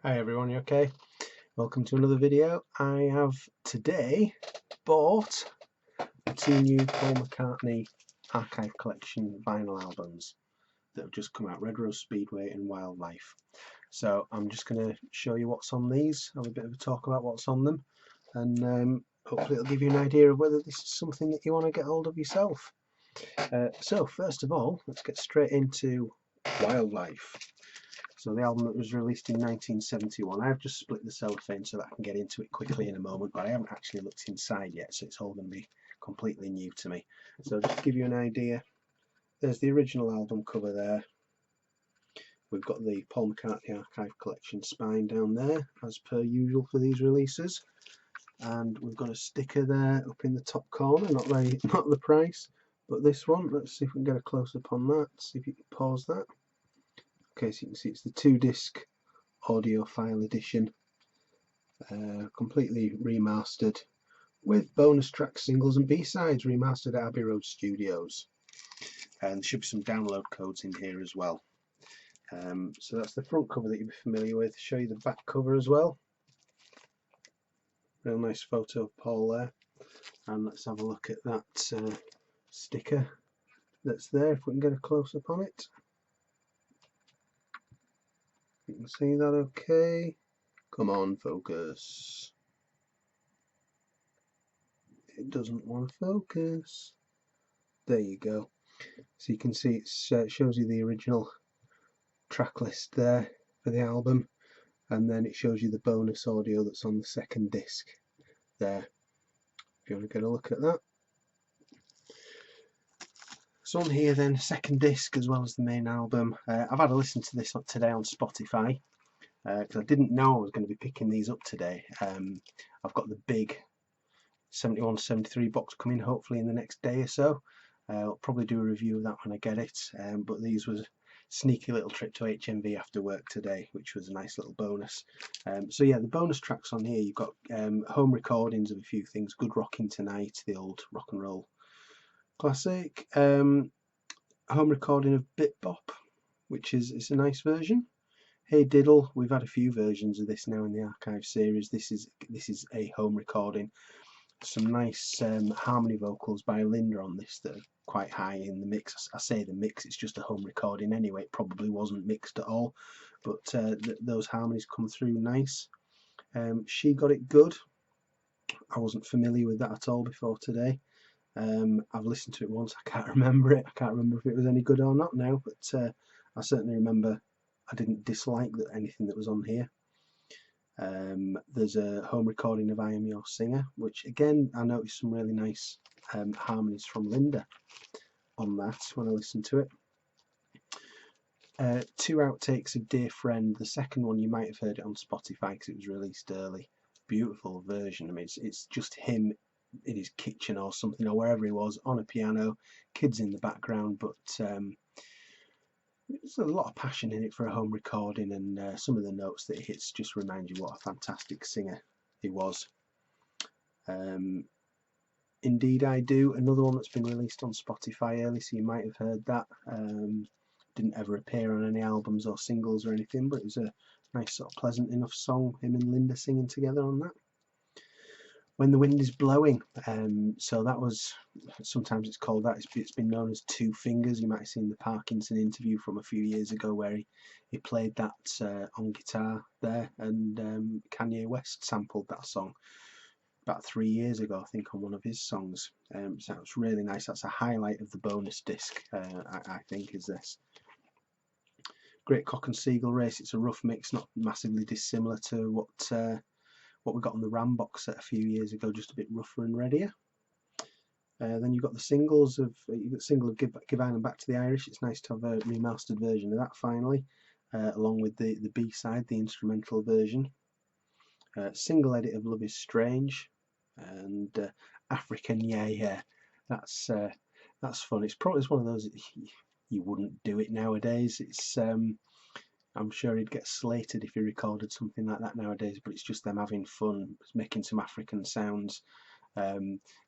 Hi everyone, you okay? Welcome to another video. I have today bought the two new Paul McCartney Archive Collection vinyl albums that have just come out, Red Rose Speedway and Wildlife. So I'm just going to show you what's on these, have a bit of a talk about what's on them, and hopefully it'll give you an idea of whether this is something that you want to get hold of yourself. So first of all, let's get straight into Wildlife. So the album that was released in 1971. I've just split the cellophane so that I can get into it quickly in a moment, but I haven't actually looked inside yet, so it's all going to be completely new to me. So just to give you an idea, there's the original album cover there. We've got the Paul McCartney Archive Collection spine down there, as per usual for these releases. And we've got a sticker there up in the top corner, not the price, but this one. Let's see if we can get a close up on that. See if you can pause that. Okay, so you can see it's the 2-disc audiophile edition, completely remastered with bonus tracks, singles and B-sides, remastered at Abbey Road Studios. And there should be some download codes in here as well. So that's the front cover that you'll be familiar with. I'll show you the back cover as well. Real nice photo of Paul there. And let's have a look at that sticker that's there, if we can get a close-up on it. You can see that okay. Come on, focus. It doesn't want to focus. There you go. So you can see it shows you the original track list there for the album, and then it shows you the bonus audio that's on the second disc there, if you want to get a look at that. So on here then, second disc as well as the main album. I've had a listen to this today on Spotify, because I didn't know I was going to be picking these up today. I've got the big 71-73 box coming hopefully in the next day or so. I'll probably do a review of that when I get it, but these was a sneaky little trip to HMV after work today, which was a nice little bonus. So yeah, the bonus tracks on here, you've got home recordings of a few things. Good Rocking Tonight, the old rock and roll classic. Home recording of Bit Bop, which is a nice version. Hey Diddle, we've had a few versions of this now in the archive series. This is a home recording. Some nice harmony vocals by Linda on this that are quite high in the mix. I say the mix, it's just a home recording anyway. It probably wasn't mixed at all, but those harmonies come through nice. She Got It Good. I wasn't familiar with that at all before today. I've listened to it once. I can't remember it. I can't remember if it was any good or not now, but I certainly remember I didn't dislike anything that was on here. There's a home recording of I Am Your Singer, which again I noticed some really nice harmonies from Linda on that when I listened to it. Two outtakes of Dear Friend. The second one you might have heard it on Spotify because it was released early. Beautiful version. I mean, it's just him in his kitchen or something, or wherever he was, on a piano, kids in the background, but there's a lot of passion in it for a home recording, and some of the notes that he hits just remind you what a fantastic singer he was. Indeed I Do, another one that's been released on Spotify early, so you might have heard that. Didn't ever appear on any albums or singles or anything, but it was a nice sort of pleasant enough song, him and Linda singing together on that. When the Wind Is Blowing, so that was, sometimes it's called that, it's been known as Two Fingers. You might have seen the Parkinson interview from a few years ago where he played that on guitar there, and Kanye West sampled that song about 3 years ago, I think, on one of his songs. So it's really nice. That's a highlight of the bonus disc, I think, is this. Great Cock and Seagull Race. It's a rough mix, not massively dissimilar to what we got on the Ram box set a few years ago, just a bit rougher and readier. Then you've got the singles of single of Give Ireland Back to the Irish. It's nice to have a remastered version of that finally, along with the B-side, the instrumental version. Single edit of Love Is Strange, and African Yeah Yeah. That's fun. It's probably one of those you wouldn't do it nowadays. It's I'm sure he'd get slated if he recorded something like that nowadays, but it's just them having fun, making some African sounds.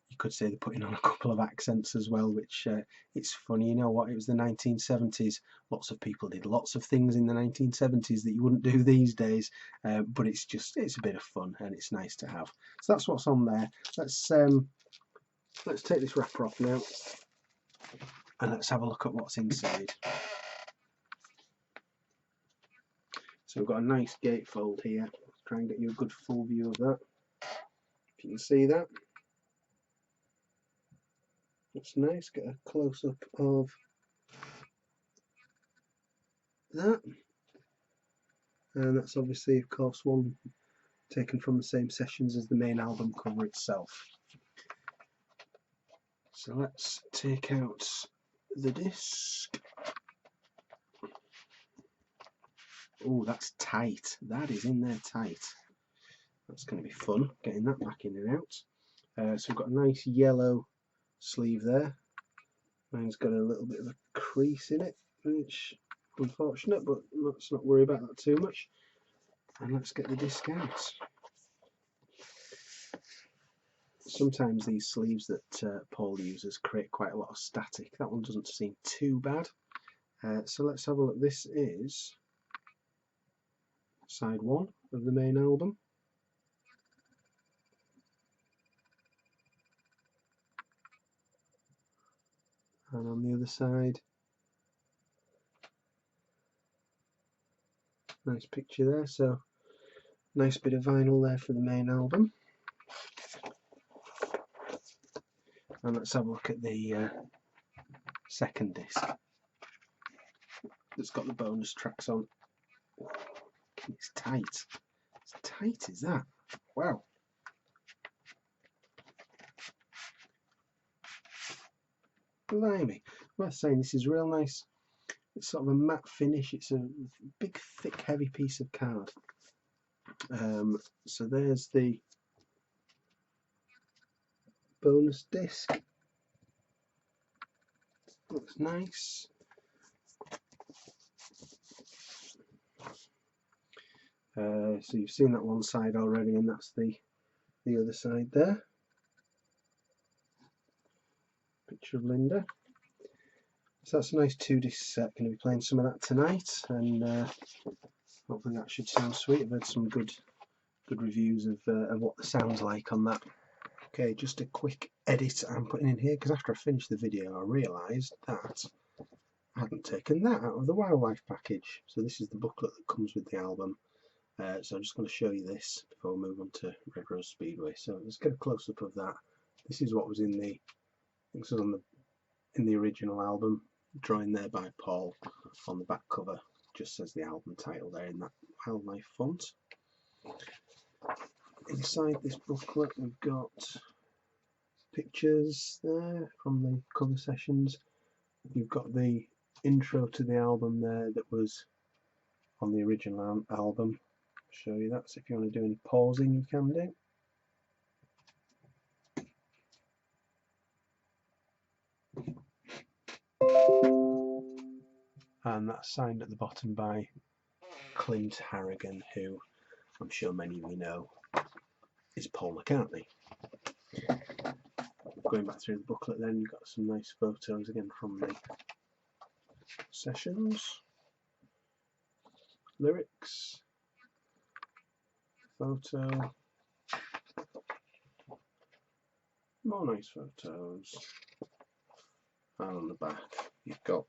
you could say they're putting on a couple of accents as well, which it's funny. You know what, it was the 1970s. Lots of people did lots of things in the 1970s that you wouldn't do these days, but it's a bit of fun and it's nice to have. So that's what's on there. Let's take this wrapper off now and let's have a look at what's inside. So we've got a nice gatefold here. Let's try and get you a good full view of that. If you can see that. That's nice. Get a close-up of that. And that's obviously, of course, one taken from the same sessions as the main album cover itself. So let's take out the disc. Oh, that's tight. That is in there tight. That's going to be fun, getting that back in and out. So we've got a nice yellow sleeve there. Mine's got a little bit of a crease in it, which is unfortunate, but let's not worry about that too much. And let's get the disc out. Sometimes these sleeves that Paul uses create quite a lot of static. That one doesn't seem too bad. So let's have a look. This is side 1 of the main album. And on the other side, nice picture there. So nice bit of vinyl there for the main album. And let's have a look at the second disc. It's got the bonus tracks on. It's tight. It's tight as that. Wow. Blimey. Worth saying, this is real nice. It's sort of a matte finish. It's a big, thick, heavy piece of card. So there's the bonus disc. Looks nice. So you've seen that one side already, and that's the other side there. Picture of Linda. So that's a nice 2-disc set. Going to be playing some of that tonight, and hopefully that should sound sweet. I've heard some good reviews of what the sound's like on that. Okay, just a quick edit I'm putting in here, because after I finished the video I realised that I hadn't taken that out of the wildlife package. So this is the booklet that comes with the album. So I'm just going to show you this before we move on to Red Rose Speedway. So let's get a close-up of that. This is what was in the, I think this was in the original album, drawing there by Paul. On the back cover just says the album title there in that wildlife font. Inside this booklet we've got pictures there from the cover sessions. You've got the intro to the album there that was on the original album. Show you that, so if you want to do any pausing you can do. And that's signed at the bottom by Clint Harrigan, who I'm sure many of you know is Paul McCartney. Going back through the booklet then, you've got some nice photos again from the sessions, lyrics, photo, more nice photos, and on the back you've got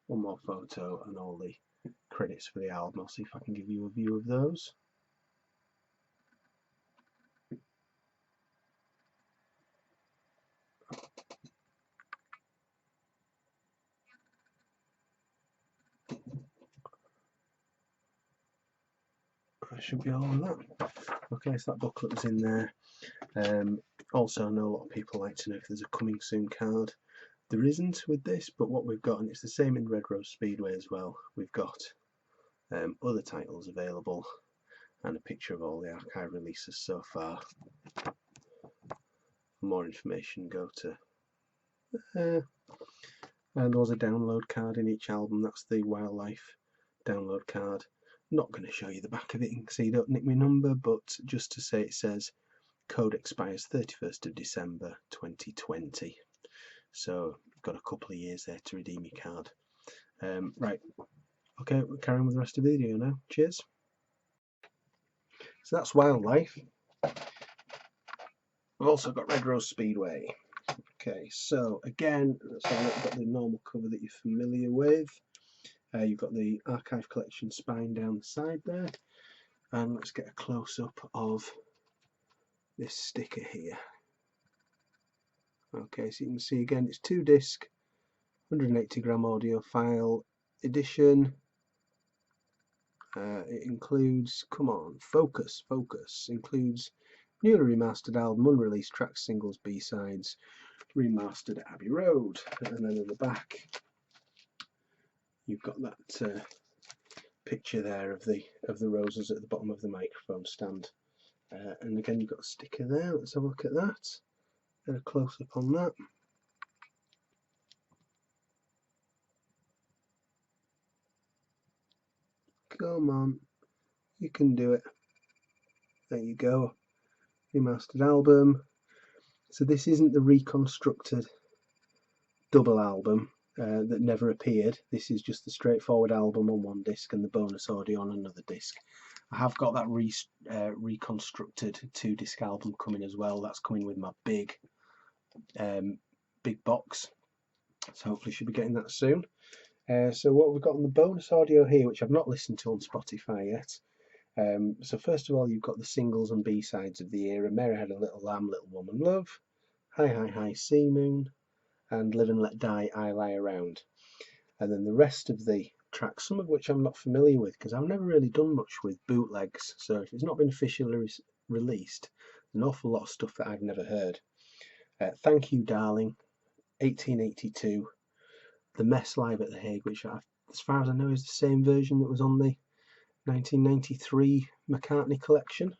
one more photo and all the credits for the album. I'll see if I can give you a view of those. That should be all of that. Okay, so that booklet was in there. Also, I know a lot of people like to know if there's a coming soon card. There isn't with this, but what we've got, and it's the same in Red Rose Speedway as well, we've got other titles available and a picture of all the archive releases so far. For more information, go to and there's a download card in each album. That's the wildlife download card. Not going to show you the back of it so you don't nick my number, but just to say, it says code expires 31st of December 2020. So you've got a couple of years there to redeem your card. Right, okay, we'll carry on with the rest of the video now. Cheers. So that's Wildlife. We've also got Red Rose Speedway. Okay, so again, let's have a look at the normal cover that you're familiar with. You've got the Archive Collection spine down the side there. And let's get a close-up of this sticker here. Okay, so you can see again, it's 2-disc, 180-gram audiophile edition. It includes, come on, focus, includes newly remastered album, unreleased tracks, singles, B-sides, remastered at Abbey Road. And then in the back, you've got that picture there of the roses at the bottom of the microphone stand. And again, you've got a sticker there. Let's have a look at that. Get a close up on that. Come on, you can do it. There you go. Remastered album. So this isn't the reconstructed double album that never appeared. This is just the straightforward album on one disc and the bonus audio on another disc. I have got that reconstructed 2-disc album coming as well. That's coming with my big box. So hopefully should be getting that soon. So what we've got on the bonus audio here, which I've not listened to on Spotify yet. So first of all, you've got the singles and B-sides of the era. Mary Had a Little Lamb, Little Woman Love, Hi Hi Hi Sea Moon, and Live and Let Die, I Lie Around. And then the rest of the tracks, some of which I'm not familiar with because I've never really done much with bootlegs. So if it's not been officially released, an awful lot of stuff that I've never heard. Thank You Darling, 1882, The Mess Live at The Hague, which as far as I know is the same version that was on the 1993 McCartney Collection.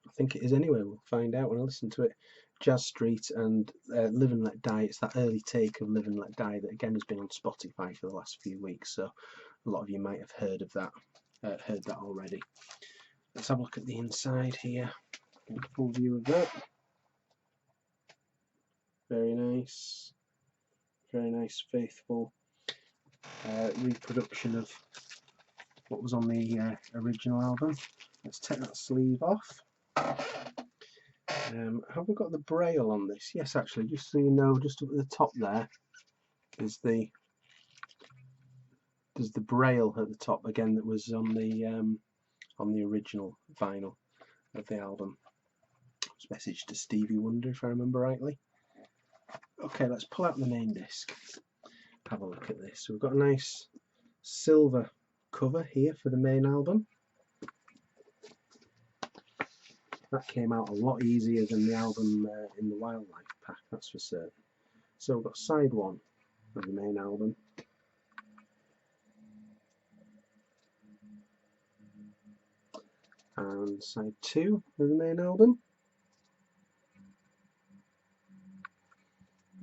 I think it is anyway, we'll find out when I listen to it. Jazz Street and Live and Let Die. It's that early take of Live and Let Die that again has been on Spotify for the last few weeks, so a lot of you might have heard of that, heard that already. Let's have a look at the inside here. Get a full view of that. Very nice, faithful reproduction of what was on the original album. Let's take that sleeve off. Have we got the braille on this? Yes, actually, just so you know, just up at the top there is there's the braille at the top again that was on the original vinyl of the album. It's message to Stevie Wonder, if I remember rightly. Okay, let's pull out the main disc. Have a look at this. So we've got a nice silver cover here for the main album. That came out a lot easier than the album in the Wildlife pack, that's for certain. So we've got side 1 of the main album. And side 2 of the main album.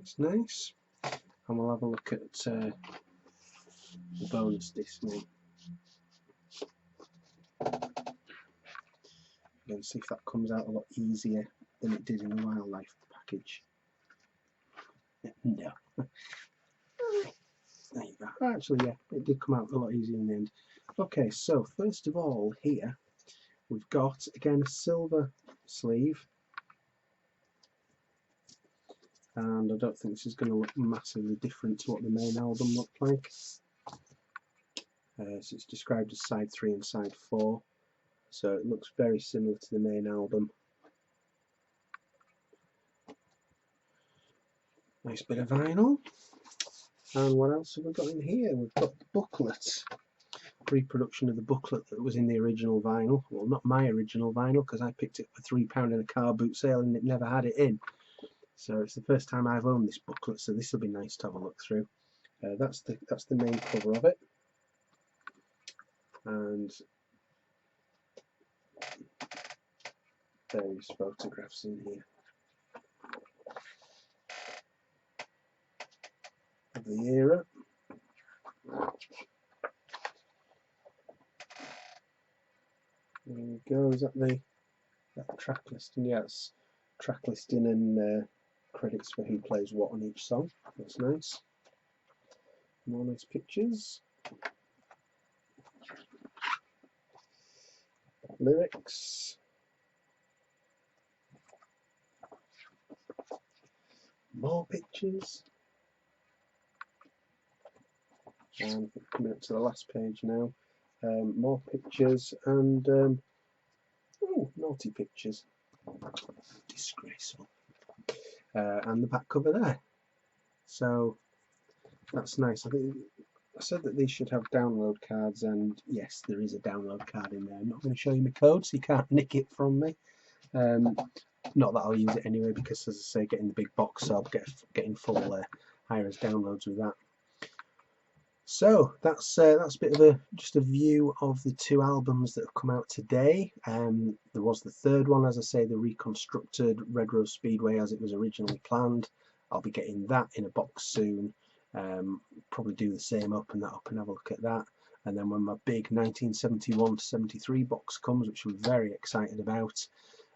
It's nice. And we'll have a look at the bonus disc now. Again, see if that comes out a lot easier than it did in the Wildlife package. No. There you go. Actually, yeah, it did come out a lot easier in the end. Okay, so first of all, here we've got again a silver sleeve, and I don't think this is going to look massively different to what the main album looked like. So it's described as side 3 and side 4. So it looks very similar to the main album. Nice bit of vinyl. And what else have we got in here? We've got the booklet. Reproduction of the booklet that was in the original vinyl. Well, not my original vinyl, because I picked it for £3 in a car boot sale and it never had it in. So it's the first time I've owned this booklet, so this will be nice to have a look through. That's the main cover of it. And various photographs in here of the era. There we go. Is that the track listing? Yes, track listing and credits for who plays what on each song. That's nice. More nice pictures. Lyrics. More pictures. And coming up to the last page now. More pictures and oh, naughty pictures. Disgraceful. And the back cover there. So that's nice. I think I said that these should have download cards, and yes, there is a download card in there. I'm not going to show you my code, so you can't nick it from me. Not that I'll use it anyway, because as I say, getting the big box, so I'll be getting full high-res downloads with that. So that's a bit of just a view of the two albums that have come out today. There was the third one, as I say, the reconstructed Red Rose Speedway as it was originally planned. I'll be getting that in a box soon. Probably do the same, open that up and have a look at that. And then when my big 1971 to 73 box comes, which I'm very excited about,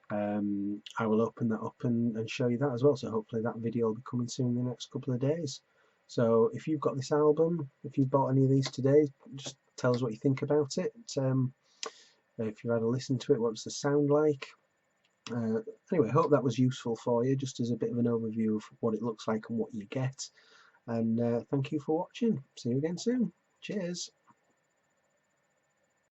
I will open that up and show you that as well. So hopefully that video will be coming soon in the next couple of days. So if you've got this album, if you've bought any of these today, just tell us what you think about it. If you've had a listen to it, what does the sound like? Anyway, I hope that was useful for you, just as a bit of an overview of what it looks like and what you get. And thank you for watching. See you again soon. Cheers.